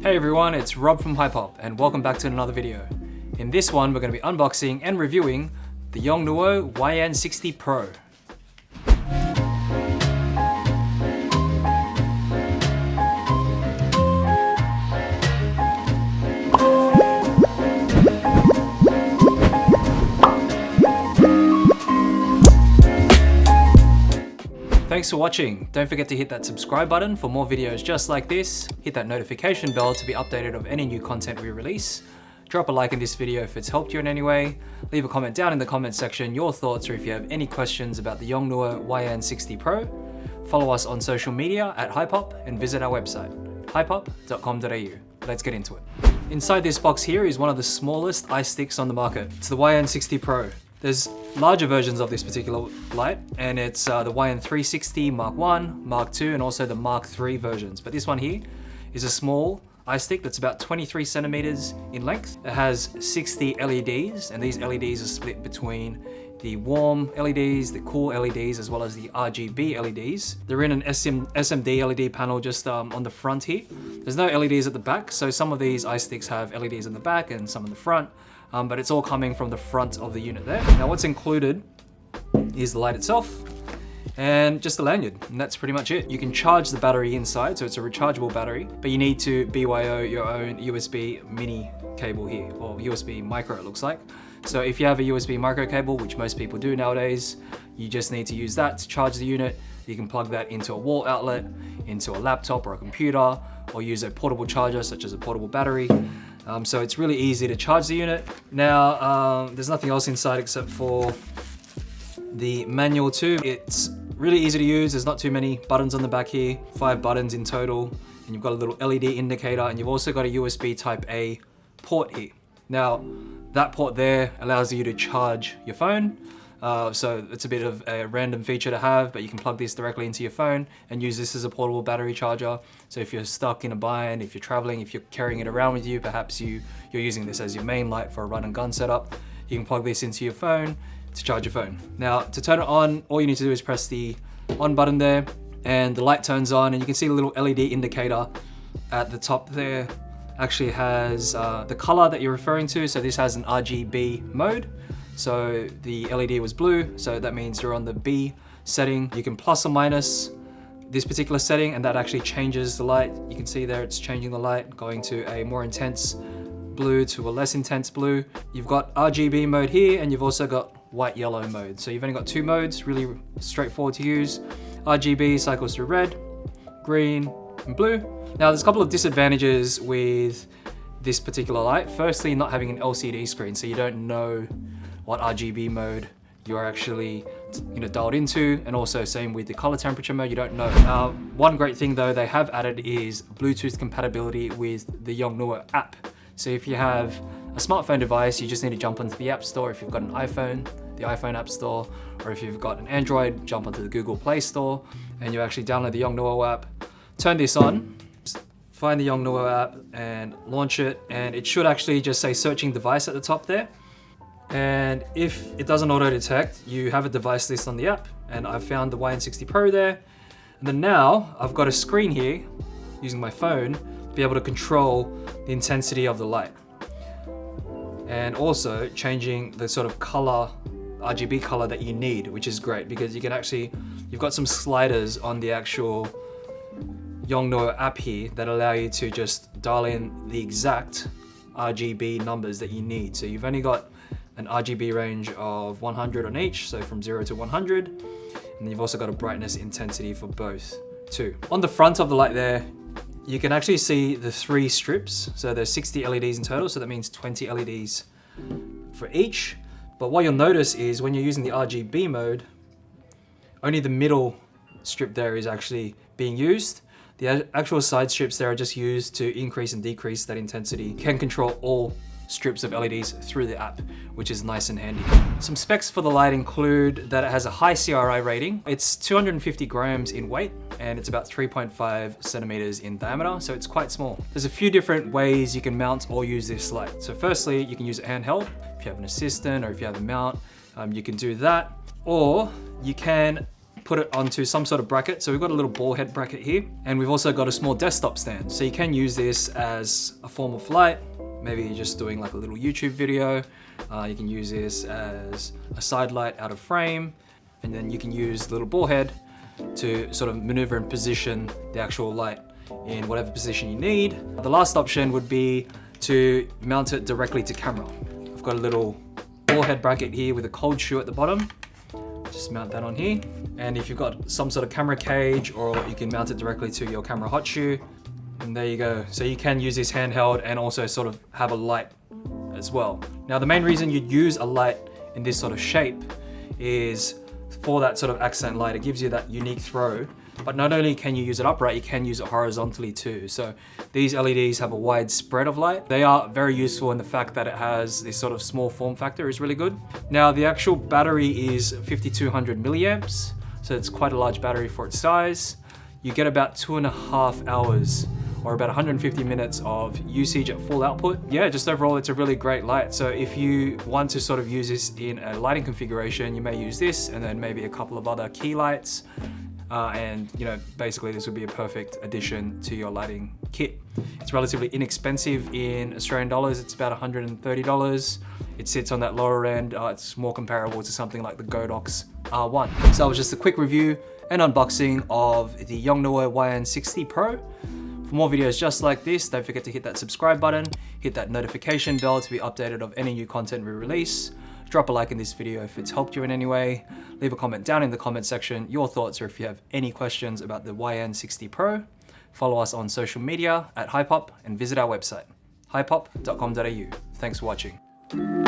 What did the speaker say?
Hey everyone, it's Rob from Hypop and welcome back to another video. In this one, we're going to be unboxing and reviewing the Yongnuo YN60 Pro. Thanks for watching. Don't forget to hit that subscribe button for more videos just like this. Hit that notification bell to be updated of any new content we release. Drop a like in this video if it's helped you in any way. Leave a comment down in the comment section your thoughts or if you have any questions about the Yongnuo YN60 Pro. Follow us on social media at Hypop and visit our website, hypop.com.au. Let's get into it. Inside this box here is one of the smallest eye sticks on the market. It's the YN60 Pro. There's larger versions of this particular light, and it's the YN360 Mark 1, Mark 2, and also the Mark 3 versions. But this one here is a small eye stick that's about 23 centimeters in length. It has 60 LEDs, and these LEDs are split between the warm LEDs, the cool LEDs, as well as the RGB LEDs. They're in an SMD LED panel just on the front here. There's no LEDs at the back, so some of these eye sticks have LEDs in the back and some in the front. But it's all coming from the front of the unit there. Now what's included is the light itself and just the lanyard, and that's pretty much it. You can charge the battery inside, so it's a rechargeable battery, but you need to BYO your own USB mini cable here, or USB micro it looks like. So if you have a USB micro cable, which most people do nowadays, you just need to use that to charge the unit. You can plug that into a wall outlet, into a laptop or a computer, or use a portable charger such as a portable battery. So it's really easy to charge the unit. Now, there's nothing else inside except for the manual too. It's really easy to use. There's not too many buttons on the back here, 5 buttons in total. And you've got a little LED indicator, and you've also got a USB type A port here. Now, that port there allows you to charge your phone. So it's a bit of a random feature to have, but you can plug this directly into your phone and use this as a portable battery charger. So if you're stuck in a bind, if you're traveling, if you're carrying it around with you, perhaps you're using this as your main light for a run and gun setup, you can plug this into your phone to charge your phone. Now to turn it on, all you need to do is press the on button there and the light turns on, and you can see the little LED indicator at the top there actually has the color that you're referring to. So this has an RGB mode. So the LED was blue, so that means you're on the B setting. You can plus or minus this particular setting, and that actually changes the light. You can see there it's changing the light, going to a more intense blue to a less intense blue. You've got RGB mode here, and you've also got white yellow mode. So you've only got 2 modes, really straightforward to use. RGB cycles through red, green, and blue. Now there's a couple of disadvantages with this particular light. Firstly, not having an LCD screen, so you don't know what RGB mode you're actually dialed into, and also same with the color temperature mode, you don't know. One great thing though they have added is Bluetooth compatibility with the Yongnuo app. So if you have a smartphone device, you just need to jump onto the App Store. If you've got an iPhone, the iPhone App Store, or if you've got an Android, jump onto the Google Play Store and you actually download the Yongnuo app. Turn this on, just find the Yongnuo app and launch it, and it should actually just say searching device at the top there. And if it doesn't auto detect, you have a device list on the app, and I've found the YN60 Pro there. And then now I've got a screen here using my phone to be able to control the intensity of the light, and also changing the sort of color, RGB color that you need, which is great because you can actually, you've got some sliders on the actual Yongnuo app here that allow you to just dial in the exact RGB numbers that you need. So you've only got an RGB range of 100 on each, so from 0 to 100. And you've also got a brightness intensity for both too. On the front of the light there, you can actually see the 3 strips. So there's 60 LEDs in total, so that means 20 LEDs for each. But what you'll notice is when you're using the RGB mode, only the middle strip there is actually being used. The actual side strips there are just used to increase and decrease that intensity. You can control all strips of LEDs through the app, which is nice and handy. Some specs for the light include that it has a high CRI rating. It's 250 grams in weight, and it's about 3.5 centimeters in diameter, so it's quite small. There's a few different ways you can mount or use this light. So firstly, you can use it handheld. If you have an assistant or if you have a mount, you can do that. Or you can put it onto some sort of bracket. So we've got a little ball head bracket here, and we've also got a small desktop stand. So you can use this as a form of light. Maybe you're just doing like a little YouTube video. You can use this as a side light out of frame, and then you can use the little ball head to sort of maneuver and position the actual light in whatever position you need. The last option would be to mount it directly to camera. I've got a little ball head bracket here with a cold shoe at the bottom. Just mount that on here. And if you've got some sort of camera cage, or you can mount it directly to your camera hot shoe. And there you go. So you can use this handheld and also sort of have a light as well. Now the main reason you'd use a light in this sort of shape is for that sort of accent light. It gives you that unique throw. But not only can you use it upright, you can use it horizontally too. So these LEDs have a wide spread of light. They are very useful in the fact that it has this sort of small form factor is really good. Now the actual battery is 5200 milliamps. So it's quite a large battery for its size. You get about 2.5 hours or about 150 minutes of usage at full output. Yeah, just overall, it's a really great light. So if you want to sort of use this in a lighting configuration, you may use this and then maybe a couple of other key lights. And you know, basically this would be a perfect addition to your lighting kit. It's relatively inexpensive in Australian dollars. It's about $130. It sits on that lower end. It's more comparable to something like the Godox R1. So that was just a quick review and unboxing of the Yongnuo YN60 Pro. For more videos just like this, don't forget to hit that subscribe button, hit that notification bell to be updated of any new content we release. Drop a like in this video if it's helped you in any way. Leave a comment down in the comment section, your thoughts, or if you have any questions about the YN60 Pro. Follow us on social media at HiPop and visit our website, hipop.com.au. Thanks for watching.